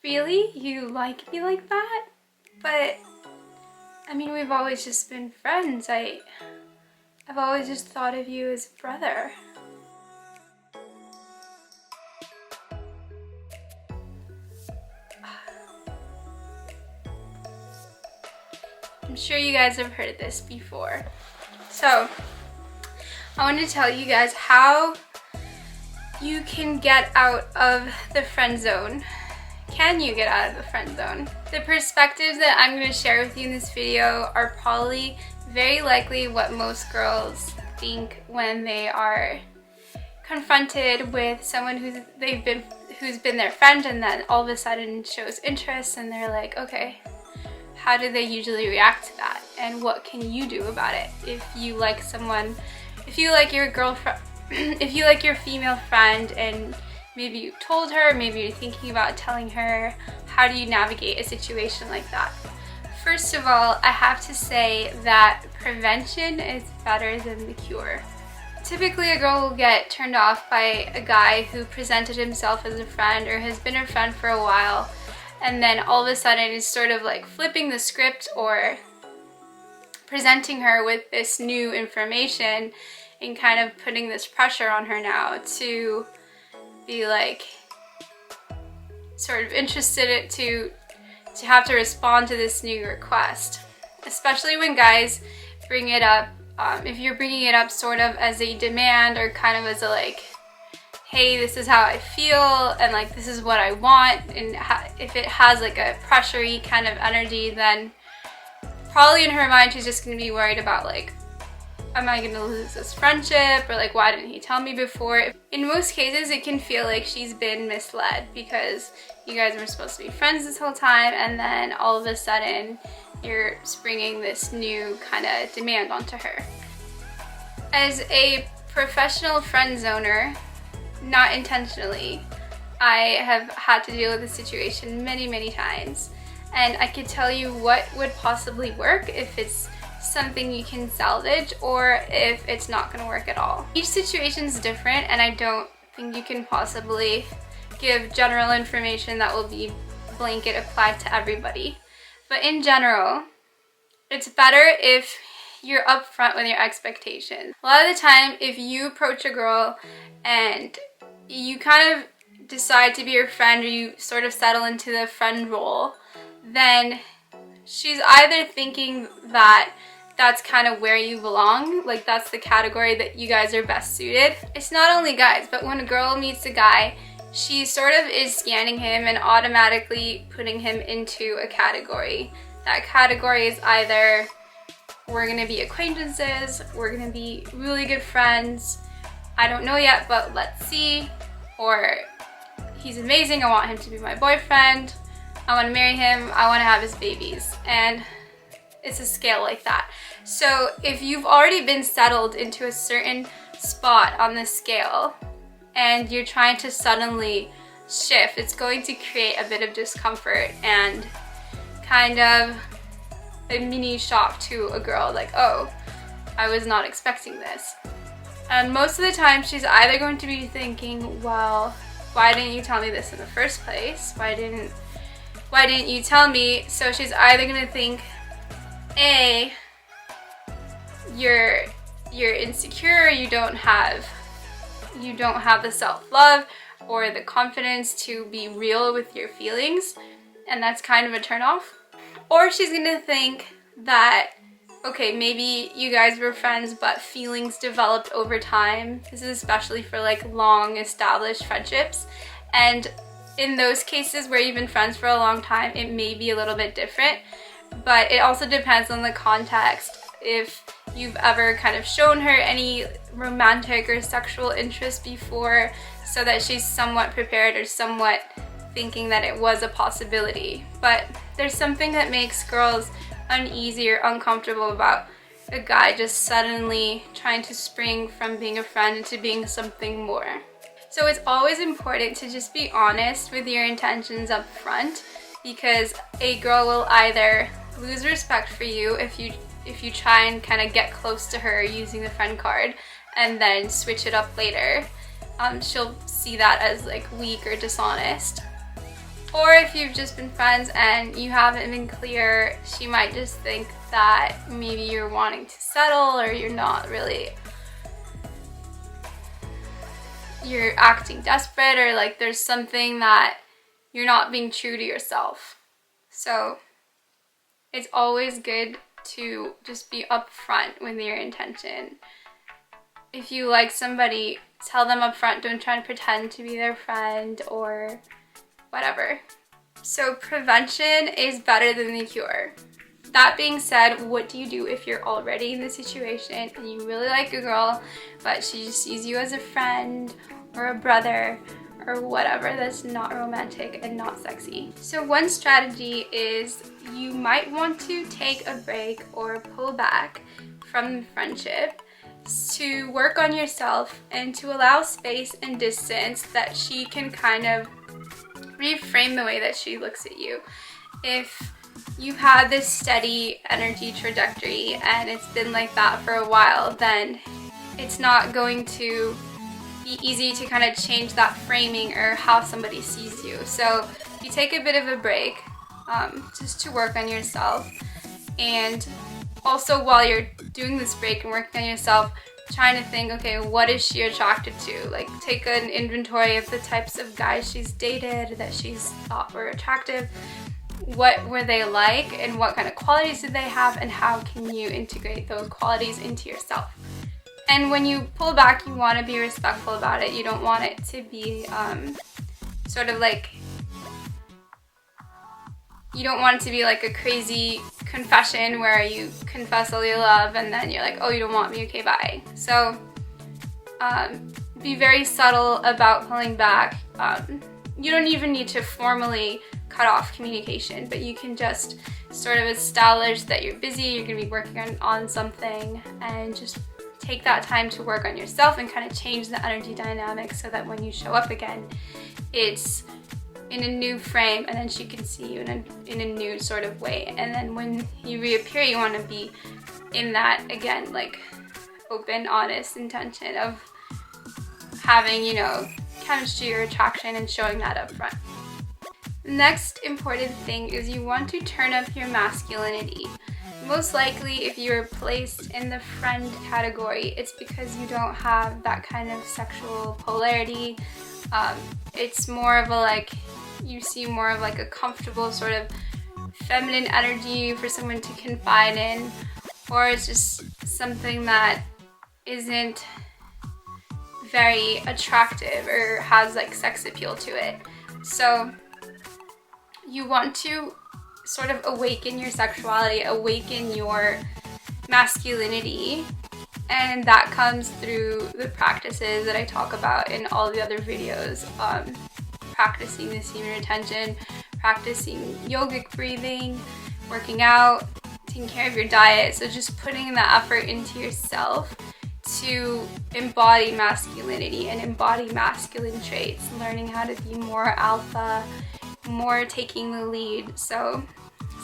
Really? You like me like that? But, I mean, we've always just been friends. I've always just thought of you as a brother. I'm sure you guys have heard this before. So, I want to tell you guys how you can get out of the friend zone. Can you get out of the friend zone? The perspectives that I'm going to share with you in this video are probably very likely what most girls think when they are confronted with someone who's been their friend and then all of a sudden shows interest, and they're like, okay, how do they usually react to that? And what can you do about it? If you like someone, if you like your girlfriend, if you like your female friend and maybe you told her, maybe you're thinking about telling her, how do you navigate a situation like that? First of all, I have to say that prevention is better than the cure. Typically, a girl will get turned off by a guy who presented himself as a friend or has been her friend for a while, and then all of a sudden is sort of like flipping the script or presenting her with this new information and kind of putting this pressure on her now to be like sort of interested to have to respond to this new request. Especially when guys bring it up, if you're bringing it up sort of as a demand or kind of as a like, hey, this is how I feel and like this is what I want, and if it has like a pressury kind of energy, then probably in her mind she's just going to be worried about like, am I going to lose this friendship, or like, why didn't he tell me before? In most cases it can feel like she's been misled because you guys were supposed to be friends this whole time, and then all of a sudden you're springing this new kind of demand onto her. As a professional friend zoner, not intentionally, I have had to deal with this situation many times, and I could tell you what would possibly work if it's something you can salvage or if it's not going to work at all. Each situation is different, and I don't think you can possibly give general information that will be blanket applied to everybody. But in general, it's better if you're upfront with your expectations. A lot of the time, if you approach a girl and you kind of decide to be her friend, or you sort of settle into the friend role, then she's either thinking that that's kind of where you belong, like that's the category that you guys are best suited. It's not only guys, but when a girl meets a guy, she sort of is scanning him and automatically putting him into a category. That category is either we're gonna be acquaintances, we're gonna be really good friends, I don't know yet, but let's see, or he's amazing, I want him to be my boyfriend, I want to marry him, I want to have his babies. And it's a scale like that. So if you've already been settled into a certain spot on the scale and you're trying to suddenly shift, it's going to create a bit of discomfort and kind of a mini shock to a girl, like, oh, I was not expecting this. And most of the time she's either going to be thinking, well, why didn't you tell me this in the first place? Why didn't you tell me? So she's either going to think, A, you're insecure, you don't have the self-love or the confidence to be real with your feelings, and that's kind of a turnoff. Or she's gonna think that, okay, maybe you guys were friends but feelings developed over time. This is especially for like long established friendships, and in those cases where you've been friends for a long time, it may be a little bit different, but it also depends on the context. If you've ever kind of shown her any romantic or sexual interest before, so that she's somewhat prepared or somewhat thinking that it was a possibility. But there's something that makes girls uneasy or uncomfortable about a guy just suddenly trying to spring from being a friend into being something more. So it's always important to just be honest with your intentions up front, because a girl will either lose respect for you if you try and kind of get close to her using the friend card and then switch it up later. She'll see that as like weak or dishonest. Or if you've just been friends and you haven't been clear, she might just think that maybe you're wanting to settle, or you're not really, you're acting desperate, or like there's something that you're not being true to yourself. So it's always good to just be upfront with your intention. If you like somebody, tell them upfront. Don't try to pretend to be their friend or whatever. So prevention is better than the cure. That being said, what do you do if you're already in the situation and you really like a girl, but she just sees you as a friend or a brother or whatever that's not romantic and not sexy? So one strategy is you might want to take a break or pull back from the friendship to work on yourself and to allow space and distance that she can kind of reframe the way that she looks at you. If you've had this steady energy trajectory and it's been like that for a while, then it's not going to be easy to kind of change that framing or how somebody sees you. So you take a bit of a break just to work on yourself, and also while you're doing this break and working on yourself, trying to think, okay, what is she attracted to? Like, take an inventory of the types of guys she's dated that she's thought were attractive. What were they like, and what kind of qualities did they have, and how can you integrate those qualities into yourself? And when you pull back, you want to be respectful about it. You don't want it to be sort of like, you don't want it to be like a crazy confession where you confess all your love and then you're like, oh, you don't want me, okay, bye. So be very subtle about pulling back. You don't even need to formally cut off communication, but you can just sort of establish that you're busy, you're going to be working on something, and just take that time to work on yourself and kind of change the energy dynamic so that when you show up again, it's in a new frame, and then she can see you in a new sort of way. And then when you reappear, you want to be in that, again, like open, honest intention of having, you know, chemistry or attraction and showing that up front. Next important thing is you want to turn up your masculinity. Most likely, if you're placed in the friend category, it's because you don't have that kind of sexual polarity. It's more of a, like, you see more of like a comfortable sort of feminine energy for someone to confide in, or it's just something that isn't very attractive or has like sex appeal to it. So you want to sort of awaken your sexuality, awaken your masculinity, and that comes through the practices that I talk about in all the other videos. Practicing the semen retention, practicing yogic breathing, working out, taking care of your diet. So just putting the effort into yourself to embody masculinity and embody masculine traits, learning how to be more alpha, more taking the lead. So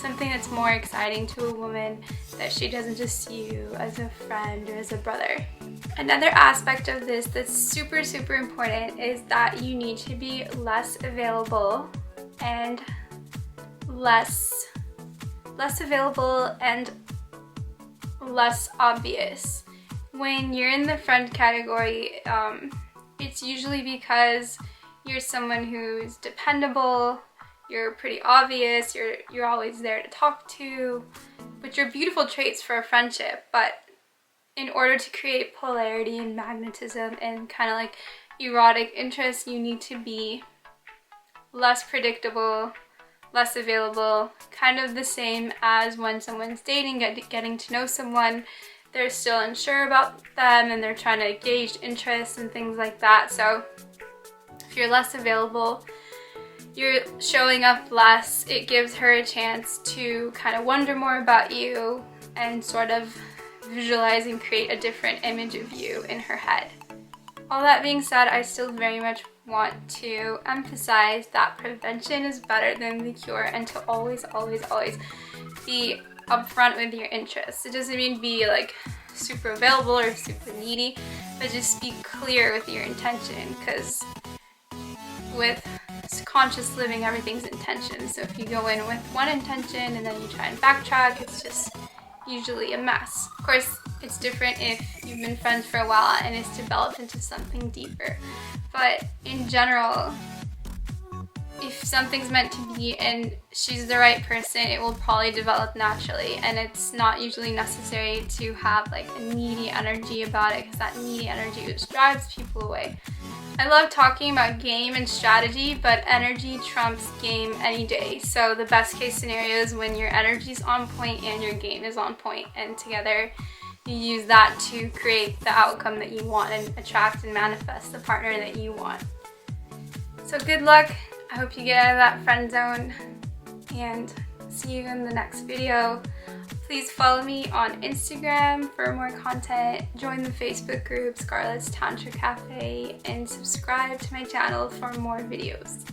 something that's more exciting to a woman, that she doesn't just see you as a friend or as a brother. Another aspect of this that's super, super important is that you need to be less available and less obvious. When you're in the friend category, it's usually because you're someone who's dependable, you're pretty obvious, you're always there to talk to, which are beautiful traits for a friendship. But in order to create polarity and magnetism and kind of like erotic interest, you need to be less predictable, less available, kind of the same as when someone's dating, getting to know someone. They're still unsure about them and they're trying to gauge interest and things like that. So if you're less available, you're showing up less, it gives her a chance to kind of wonder more about you and sort of visualize and create a different image of you in her head. All that being said, I still very much want to emphasize that prevention is better than the cure, and to always, always, always be upfront with your interests. It doesn't mean be like super available or super needy, but just be clear with your intention, because with conscious living, everything's intention. So if you go in with one intention and then you try and backtrack, it's just usually a mess. Of course, it's different if you've been friends for a while and it's developed into something deeper. But in general, if something's meant to be and she's the right person, it will probably develop naturally, and it's not usually necessary to have like a needy energy about it, because that needy energy just drives people away. I love talking about game and strategy, but energy trumps game any day. So the best case scenario is when your energy's on point and your game is on point, and together you use that to create the outcome that you want and attract and manifest the partner that you want. So good luck. I hope you get out of that friend zone, and see you in the next video. Please follow me on Instagram for more content, join the Facebook group Scarlett's Tantra Café, and subscribe to my channel for more videos.